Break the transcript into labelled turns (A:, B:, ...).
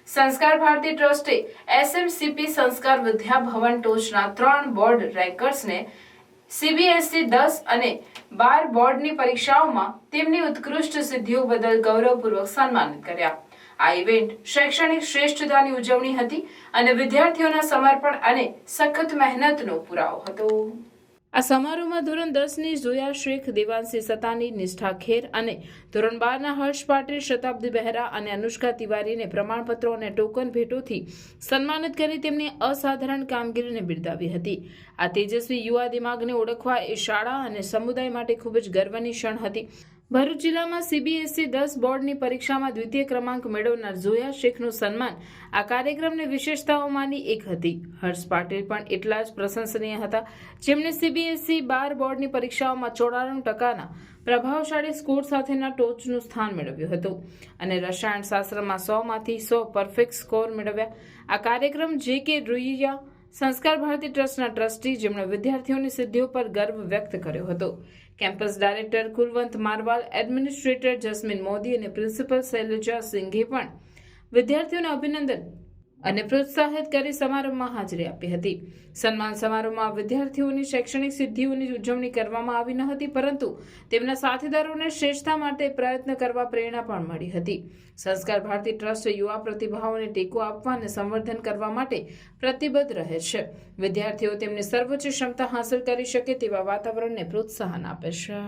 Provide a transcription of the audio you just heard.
A: સંસ્કાર ભારતી ટ્રસ્ટે એસએમસીપી સંસ્કાર વિદ્યા ભવન ટોચના 3 બોર્ડ રેન્કર્સને સીબીએસઈ 10 અને 12 બોર્ડની પરીક્ષાઓમાં તેમની ઉત્કૃષ્ટ સિદ્ધિઓ બદલ ગૌરવપૂર્વક સન્માનિત કર્યા। આ ઇવેન્ટ શૈક્ષણિક શ્રેષ્ઠતાની ઉજવણી હતી અને વિદ્યાર્થીઓના સમર્પણ અને સખત મહેનતનો પુરાવો હતો। આ સમારોહમાં ધોરણ 10ની ઝોયા શેખ, દેવાંશી સતાની, નિષ્ઠા ખેર અને ધોરણ 12ના હર્ષ પાટીલ, શતાબ્દી બહેરા અને અનુષ્કા તિવારીને પ્રમાણપત્રો અને ટોકન ભેટોથી સન્માનિત કરી તેમની અસાધારણ કામગીરીને બિરદાવી હતી। આ તેજસ્વી યુવા દિમાગને ઓળખવા એ શાળા અને સમુદાય માટે ખૂબ જ ગર્વની ક્ષણ હતી। ભરૂચ જિલ્લામાં સીબીએસઈ 10 બોર્ડની પરીક્ષામાં દ્વિતીય ક્રમાંક મેળવનાર ઝોયા શેખનું સન્માન આ કાર્યક્રમની વિશેષતાઓમાંની એક હતી। હર્ષ પાટીલ પણ એટલા જ પ્રશંસનીય હતા, જેમણે સીબીએસઈ 12 બોર્ડની પરીક્ષાઓમાં 94% પ્રભાવશાળી સ્કોર સાથેના ટોચનું સ્થાન મેળવ્યું હતું અને રસાયણ શાસ્ત્રમાં 100માંથી 100 પરફેક્ટ સ્કોર મેળવ્યા। આ કાર્યક્રમ જે.કે. રૂઈયા સંસ્કાર ભારતી ટ્રસ્ટના ટ્રસ્ટી, જેમણે વિદ્યાર્થીઓની સિદ્ધિઓ પર ગર્વ વ્યક્ત કર્યો હતો। Campus director Kulwant Marwal, administrator Jasmine Modi અને પ્રિન્સિપલ શૈલજા સિંઘે પણ વિદ્યાર્થીઓને અભિનંદન અને પ્રોત્સાહિત કરી સમારોહમાં હાજરી આપી હતી। સન્માન સમારોહમાં વિદ્યાર્થીઓની શૈક્ષણિક સિદ્ધિઓની ઉજવણી કરવામાં આવી ન હતી, પરંતુ તેમના સાથીદારોને શ્રેષ્ઠતા માટે પ્રયત્ન કરવા પ્રેરણા પણ મળી હતી। સંસ્કાર ભારતી ટ્રસ્ટ યુવા પ્રતિભાઓને ટેકો આપવા અને સંવર્ધન કરવા માટે પ્રતિબદ્ધ રહે છે। વિદ્યાર્થીઓ તેમની સર્વોચ્ચ ક્ષમતા હાંસલ કરી શકે તેવા વાતાવરણને પ્રોત્સાહન આપે છે।